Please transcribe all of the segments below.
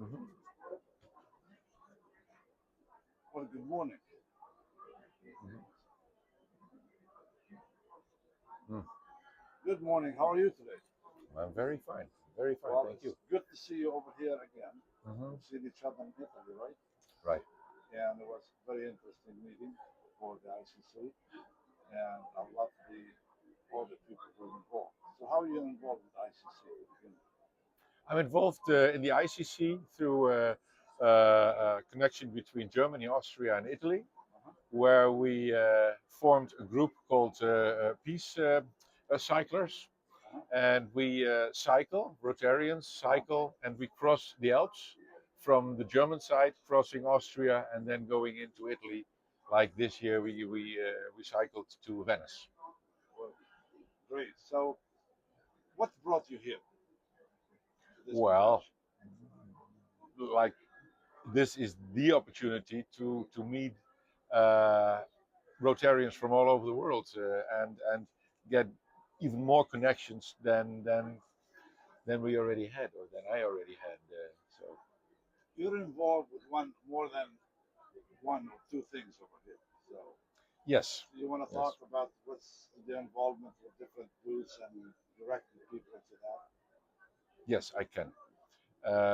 Mhm. Well, good morning. Mhm. Mm. Good morning. How are you today? I'm very fine. Very fine. Well, Thank it's you. good to see you over here again. Hmm. We've seen each other in Italy, right? Right. And it was a very interesting meeting for the ICC. And I love all the people who are involved. So how are you involved with ICC? I'm involved in the ICC through a connection between Germany, Austria, and Italy, Uh-huh. where we formed a group called Peace Cyclers. Uh-huh. And we cycle, Rotarians Uh-huh. cycle, and we cross the Alps from the German side, crossing Austria, and then going into Italy. Like this year, we cycled to Venice. Well, great. So what brought you here to this Well, convention? like this is the opportunity to meet uh, Rotarians from all over the world and get even more connections than we already had or than I already had. So You're involved with one more than one or two things over here. So yes, you want to talk yes, about what's the involvement with different booths and directing people to that? yes, I can.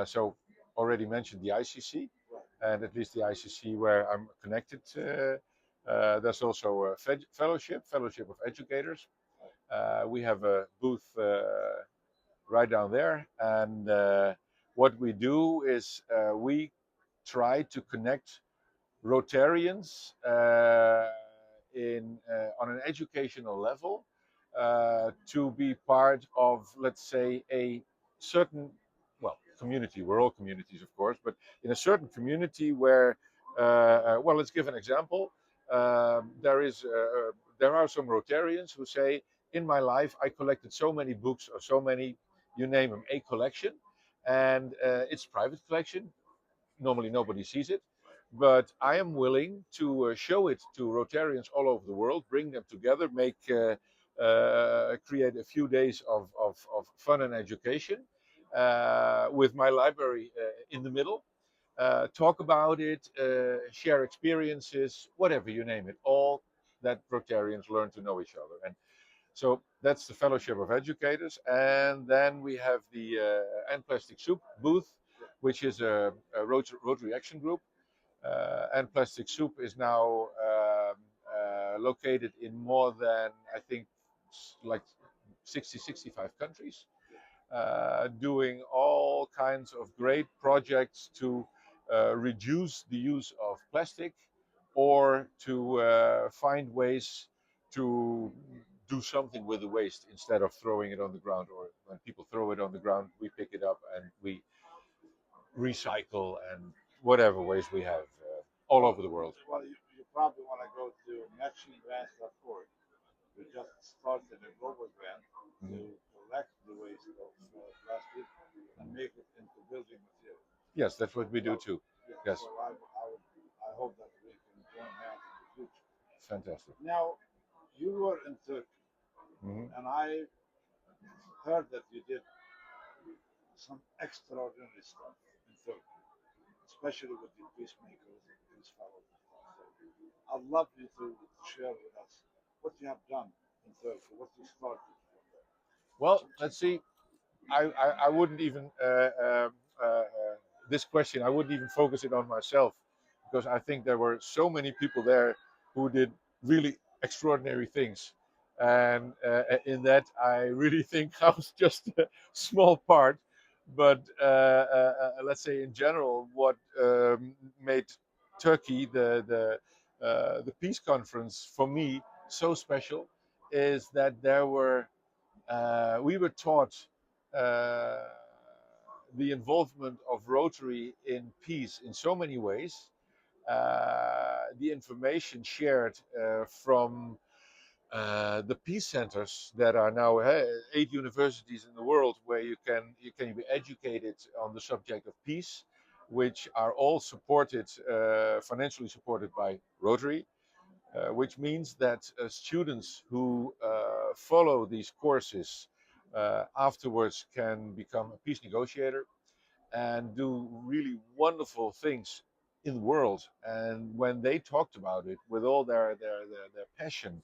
So already mentioned the ICC, Right. and at least the ICC where I'm connected. There's also a fellowship of educators. Right. We have a booth right down there, and what we do is we try to connect Rotarians in on an educational level to be part of, let's say, a certain community. We're all communities, of course, but in a certain community where, let's give an example. There are some Rotarians who say, "In my life, I collected so many books or so many, you name them, a collection, and it's private collection. Normally, nobody sees it." But I am willing to show it to Rotarians all over the world, bring them together, create a few days of fun and education with my library in the middle. Talk about it, share experiences, whatever you name it, all that Rotarians learn to know each other. And so that's the Fellowship of Educators. And then we have the And Plastic Soup booth, which is a Rotary Action Group. And Plastic Soup is now located in more than, I think, like 60, 65 countries, doing all kinds of great projects to reduce the use of plastic or to find ways to do something with the waste instead of throwing it on the ground. Or when people throw it on the ground, we pick it up and we recycle and whatever ways we have all Well, over the world. you probably want to go to matchinggrants.org. We just started a global grant to Mhm. collect the waste of plastic and make it into building material. Yes, that's what we do So, too. yeah, Yes, so I hope that we can join hands in the future. fantastic. Now, you were in Turkey, Hmm. and I heard that you did some extraordinary stuff in Turkey, especially with the peacemakers and peace fellows and stuff. So I'd love you to share with us what you have done in Turkey, what you started from there. Well, let's see. I wouldn't even this question. I wouldn't even focus it on myself because I think there were so many people there who did really extraordinary things, and in that I really think I was just a small part. But let's say in general, what made Turkey the peace conference for me so special is that we were taught uh, the involvement of Rotary in peace in so many ways. The information shared from the peace centers that are now 8 universities in the world where you can be educated on the subject of peace, which are all supported financially supported by Rotary, which means that students who follow these courses afterwards can become a peace negotiator. and do really wonderful things in the world. And when they talked about it with all their passion,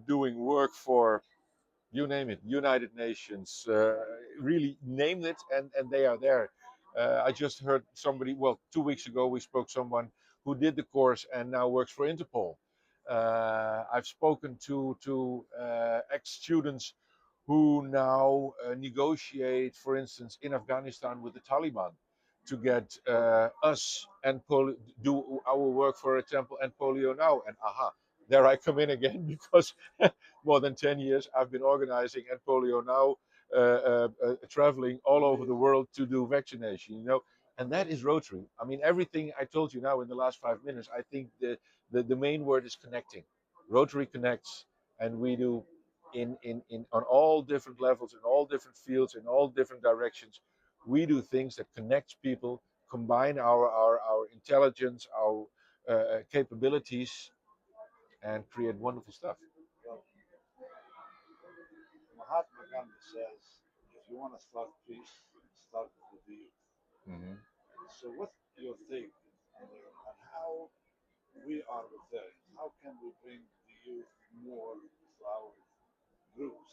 doing work for, you name it, United Nations, really named it, and they are there. I just heard somebody, well, 2 weeks ago, we spoke someone who did the course and now works for Interpol. I've spoken to ex students who now negotiate, for instance, in Afghanistan with the Taliban to get us and do our work, for example, and Polio Now. And aha, there I come in again because more than 10 years I've been organizing and Polio Now, traveling all over the world to do vaccination. And that is Rotary. I mean, everything I told you now in the last 5 minutes, I think the main word is connecting. Rotary connects, and we do in on all different levels, in all different fields, in all different directions. We do things that connect people, combine our intelligence, our capabilities, and create wonderful stuff. Well, Mahatma Gandhi says, if you want to start peace, start with the youth. Hmm. So, what's your take on how we are Rotarians? How can we bring the youth more to our groups?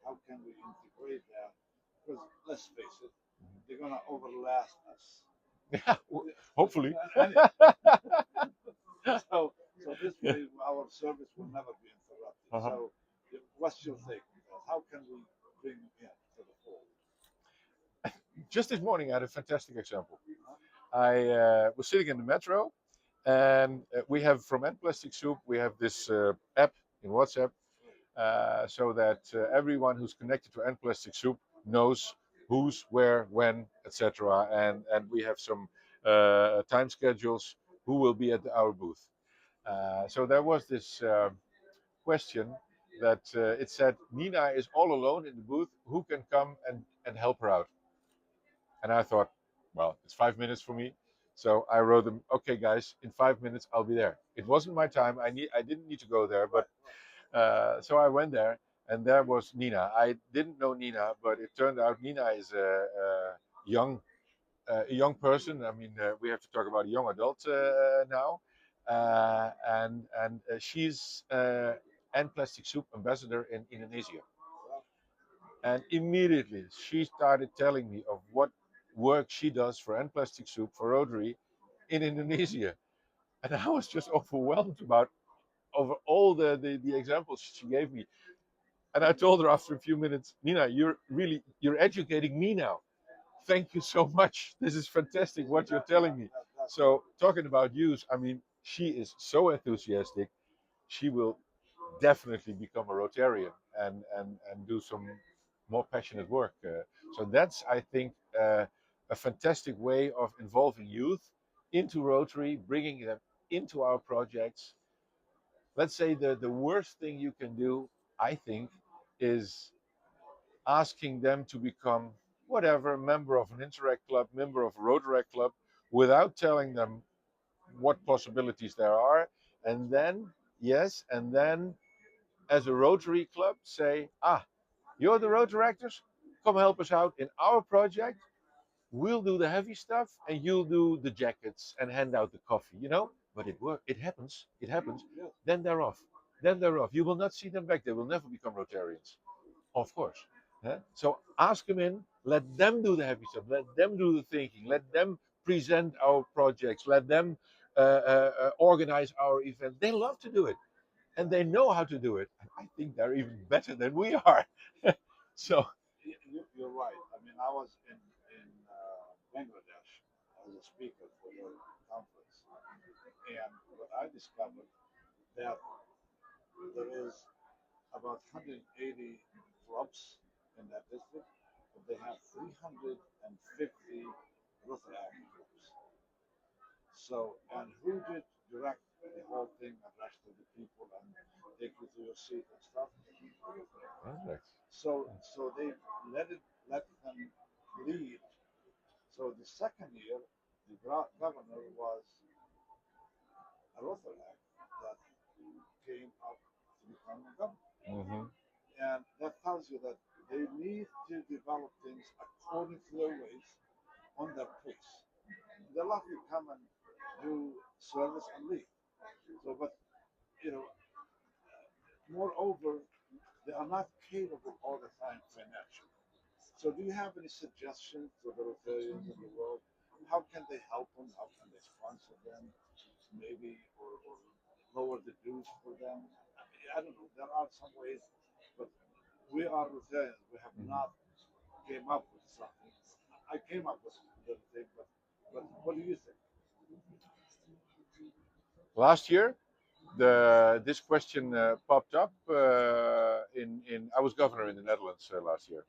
How can we integrate that? Because let's face it, they're gonna overlast us. Yeah, hopefully. And so this way our service will never be interrupted. Uh-huh. So what's your take on that? How can we bring them in to the fold? Just this morning, I had a fantastic example. Huh? I was sitting in the metro, and we have from End Plastic Soup, we have this app in WhatsApp, so that everyone who's connected to End Plastic Soup knows who's where, when, etc. And we have some time schedules who will be at our booth. So there was this question that it said Nina is all alone in the booth. Who can come and help her out? And I thought, well, it's 5 minutes for me. So I wrote them, okay, guys, in 5 minutes I'll be there. It wasn't my time. I didn't need to go there, but so I went there, and there was Nina. I didn't know Nina, but it turned out Nina is young, a young person. I mean, we have to talk about a young adult now, and she's and Plastic Soup ambassador in Indonesia. And immediately she started telling me of what work she does for End Plastic Soup for Rotary in Indonesia. And I was just overwhelmed about over all the examples she gave me. And I told her after a few minutes, Nina, you're educating me now. Thank you so much. This is fantastic what you're telling me. So talking about use, I mean, she is so enthusiastic. She will definitely become a Rotarian and do some more passionate work. So that's, I think, a fantastic way of involving youth into Rotary, bringing them into our projects. Let's say the worst thing you can do, I think, is asking them to become whatever member of an Interact club, member of a Rotaract club, without telling them what possibilities there are, and then yes, and then as a Rotary club say, you're the Rotaractors, come help us out in our project. We'll do the heavy stuff, and you'll do the jackets and hand out the coffee. But it works. It happens. It happens. Then they're off. Then they're off. You will not see them back. They will never become Rotarians. Of course. Huh? So ask them in, let them do the heavy stuff, let them do the thinking, let them present our projects, let them organize our events. They love to do it, and they know how to do it. And I think they're even better than we are. So, You're right. I mean, I was in Bangladesh as a speaker for the conference, and what I discovered that there is about 180 clubs in that district, but they have 350 Rotary clubs. So, and who did direct the whole thing, address to the people and take you to your seat and stuff? perfect. So they let them lead. So the second year, the governor was a Rotary that came up to become a governor. Hmm. And that tells you that they need to develop things according to their ways. of you come and do service and leave. So, but you know, moreover, they are not capable all the time financially. So, do you have any suggestions for the Rotarians in the world? How can they help them? How can they sponsor them? Maybe, or lower the dues for them? I mean, I don't know. There are some ways, but we are Rotarians. We have Mhm. not came up with something. I came up with the thing, but what do you think? Last year, the this question popped up in I was governor in the Netherlands last year,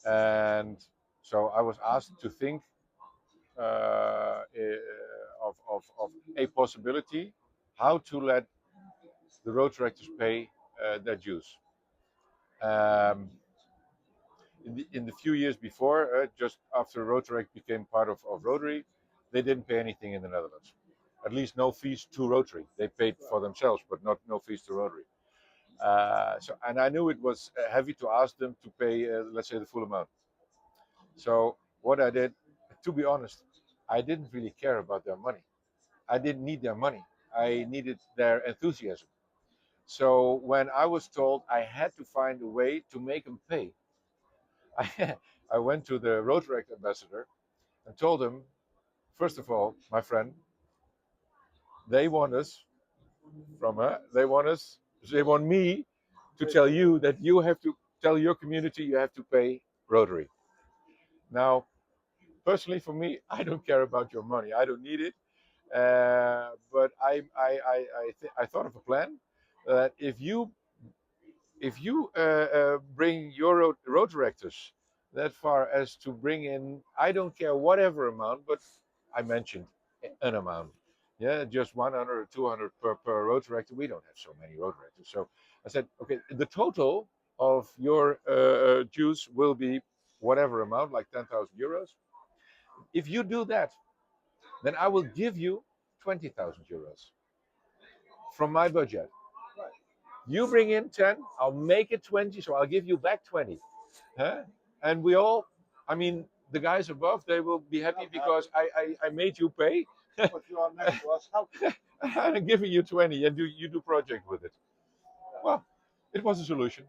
and so I was asked to think of a possibility how to let the road directors pay their dues. Um, in the few years before, just after Rotaract became part of Rotary, they didn't pay anything in the Netherlands. At least no fees to Rotary. They paid for themselves, but not no fees to Rotary. And I knew it was heavy to ask them to pay, let's say, the full amount. So what I did, to be honest, I didn't really care about their money. I didn't need their money. I needed their enthusiasm. So when I was told I had to find a way to make them pay, I, I went to the Rotaract ambassador and told him, first of all, my friend, they want us they want us, they want me to tell you that you have to tell your community you have to pay Rotary. Now, personally, for me, I don't care about your money. I don't need it. But I thought of a plan that if you bring your road directors that far as to bring in, I don't care whatever amount, but I mentioned an amount. Yeah, just 100 or 200 per road director. We don't have so many road directors. So I said, okay, the total of your dues will be whatever amount, like 10,000 euros. If you do that, then I will give you 20,000 euros from my budget. Right. You bring in 10, I'll make it 20, so I'll give you back 20. Huh? And we all, I mean, the guys above, they will be happy I'm because happy, I made you pay. but you are next to us helping. And I'm giving you 20 and you do project with it. Yeah. Well, it was a solution.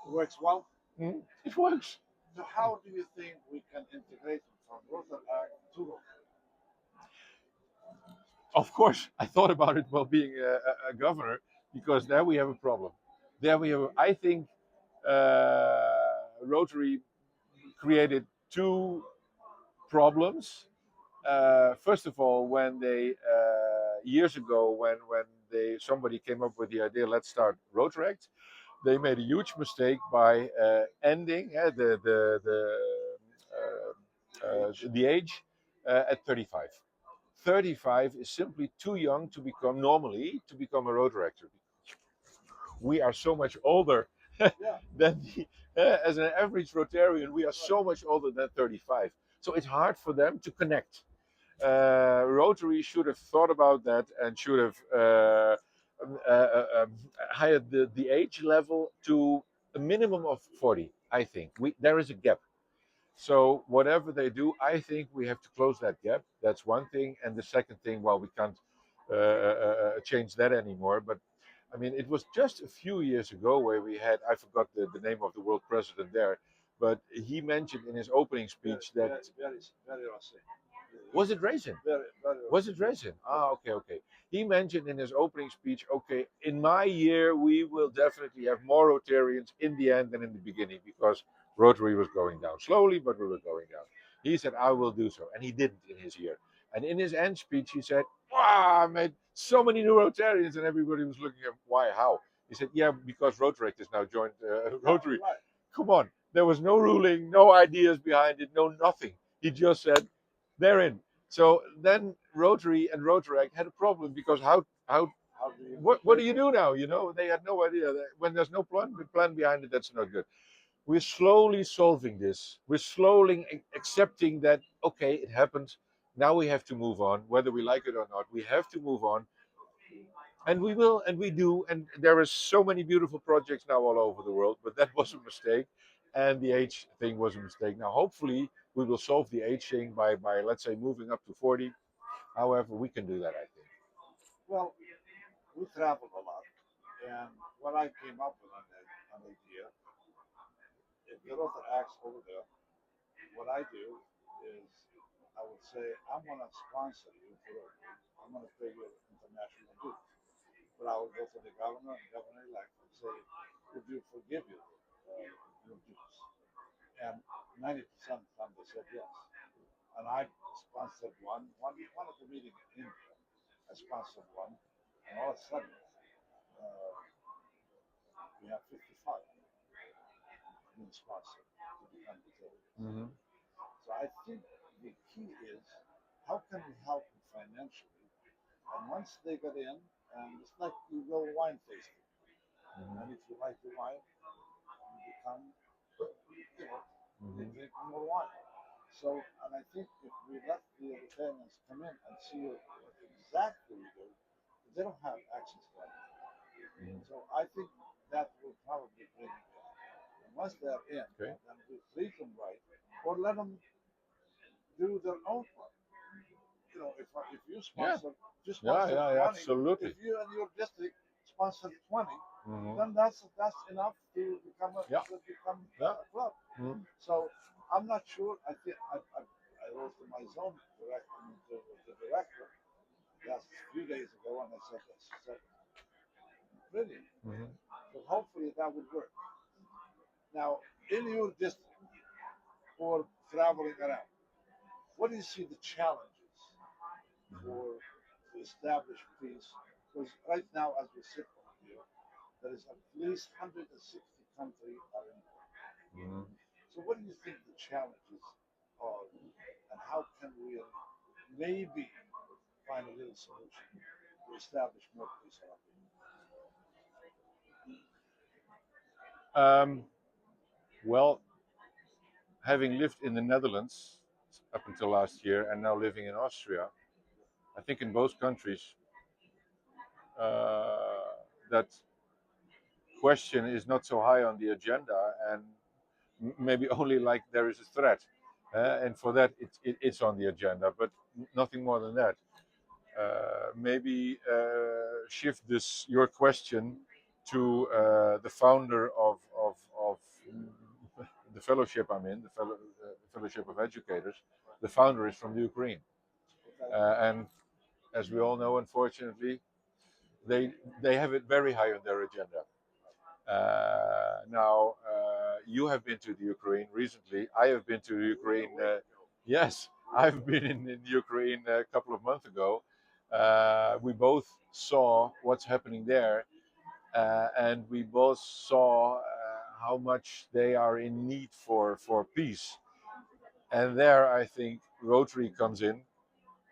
It works well. It works. So how do you think we can integrate them from Rotaract to Rotary? Of course, I thought about it while being a governor because there we have a problem. There we have, I think, Rotary created two problems. First of all, when they years ago, when they somebody came up with the idea, let's start Rotaract, they made a huge mistake by ending the age at 35. 35 is simply too young to become normally to become a road director. We are so much older Yeah. than as an average Rotarian. We are Right. so much older than 35. So it's hard for them to connect. Rotary should have thought about that and should have hired the age level to a minimum of 40. I think there is a gap. So whatever they do, I think we have to close that gap. That's one thing. And the second thing, well, we can't change that anymore. But I mean, it was just a few years ago where we had, I forgot the name of the world president there, but he mentioned in his opening Very, speech that, very, very Rossi. was it Raisin? Very, very Was Rossi. it Resin? Ah, okay, okay. He mentioned in his opening speech, okay, in my year, we will definitely have more Rotarians in the end than in the beginning because Rotary was going down slowly, but we were going down. He said, I will do so. And he didn't in his year. And in his end speech, he said, wow, I made so many new Rotarians. And everybody was looking at him, why, how? He said, yeah, because Rotary has now joined Rotary. Right. Come on. There was no ruling, no ideas behind it, no nothing. He just said, they're in. So then Rotary and Rotaract had a problem because how How do you what do you do now? You know, they had no idea. When there's no plan behind it, that's not good. We're slowly solving this. We're slowly accepting that okay, it happened. Now we have to move on, whether we like it or not. We have to move on, and we will, and we do. And there are so many beautiful projects now all over the world. But that was a mistake, and the age thing was a mistake. Now, hopefully, we will solve the age thing by let's say moving up to 40. However, we can do that, I think. Well, we traveled a lot, and what I came up with an idea, if the author asks over there, what I do is I would say, I'm going to sponsor you for it. I'm going to pay your international dues. But I would go to the governor and governor elect and say, would you forgive your dues? And 90% of the time they said yes. And I sponsored one of the meetings in India. I sponsored one, and all of a sudden, uh, we have 55 being sponsored to become retailers. Mm-hmm. So I think the key is how can we help them financially? And once they get in, and it's like you go wine tasting, Mm-hmm. and if you like the wine, you become, you Mm-hmm. drink more wine. So, and I think if we let the retailers come in and see what exactly we do, they don't have access to that. Mm-hmm. So I think that will probably bring them in. And once they're in, Okay. then we treat them right, or let them do their own part. If you Yeah. sponsor, you Yeah. sponsor Yeah. Yeah. 20. If Absolutely. you and your district sponsor 20, Mm-hmm. then that's enough to become Yeah. Yeah. a club. Mm-hmm. So I'm not sure. I think I wrote to my zone director, the director, just a few days ago, and I said this. She said, brilliant. Mm-hmm. So hopefully that would work. Now, in your district or traveling around, what do you see the challenges for to establish peace? Because right now, as we sit over here, there is at least 160 countries are involved. Mm-hmm. So what do you think the challenges are, and how can we maybe find a little solution to establish more peace around here? Well, having lived in the Netherlands up until last year and now living in Austria, I think in both countries that question is not so high on the agenda, and maybe only like there is a threat, and for that it's on the agenda, but nothing more than that. Maybe shift this your question to the founder of the fellowship I'm in, Fellowship of Educators. The founder is from the Ukraine, Okay. and as we all know, unfortunately, they they have it very high on their agenda. Now, you have been to the Ukraine recently. I have been to Ukraine. Yes, I've been in Ukraine a couple of months ago. We both saw what's happening there, and we both saw how much they are in need for peace. And there, I think Rotary comes in,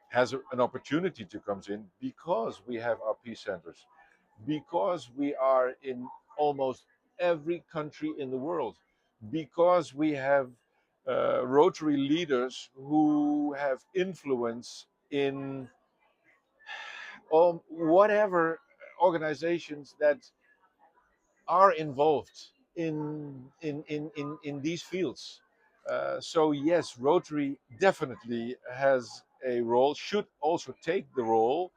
has an opportunity to come in because we have our peace centers, because we are in almost every country in the world, because we have Rotary leaders who have influence in whatever organizations that are involved in these fields. So yes, Rotary definitely has a role, should also take the role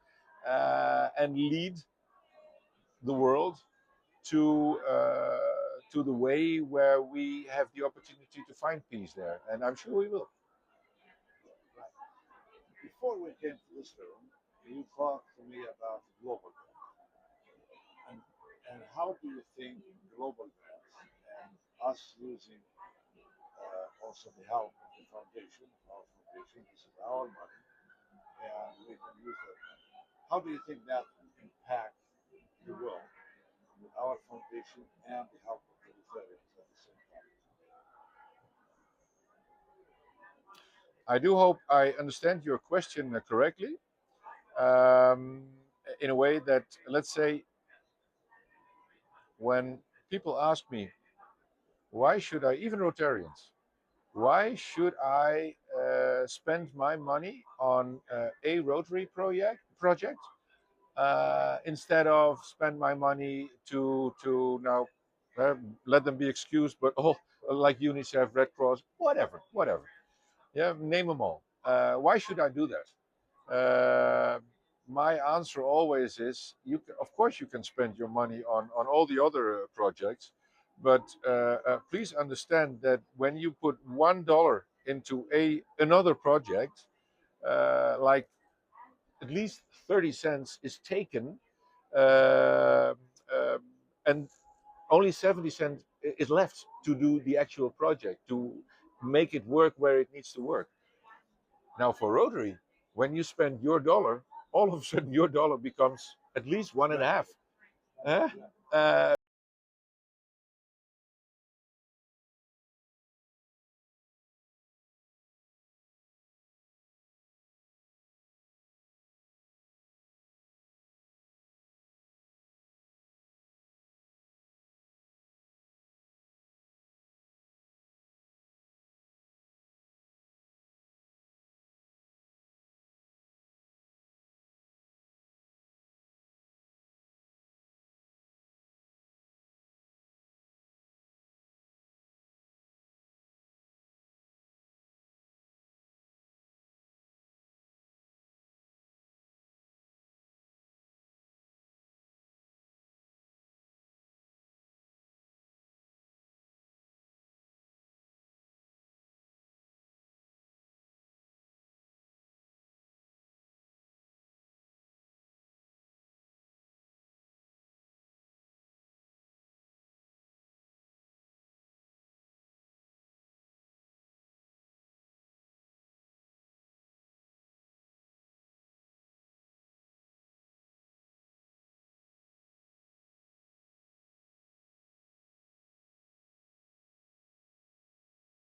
and lead the world to the way where we have the opportunity to find peace there, and I'm sure we will. Right. Before we came to this room, you talked to me about global grants. And, and how do you think global grants and us using also the help of the foundation, our foundation, this is our money, and we can use that money. How do you think that will impact the world with our foundation and the help of the Rotarians at the same time? I do hope I understand your question correctly, um, in a way that, let's say, when people ask me, why should I, even Rotarians, why should I spend my money on a Rotary project instead of spend my money to now let them be excused, but like UNICEF, Red Cross, whatever. Yeah, name them all. Why should I do that? My answer always is, of course, you can spend your money on all the other projects, but please understand that when you put $1 into another project, like at least 30 cents is taken, uh, um, and only 70 cents is left to do the actual project, to make it work where it needs to work. Now, for Rotary, when you spend your dollar, all of a sudden your dollar becomes at least one and a half. Huh?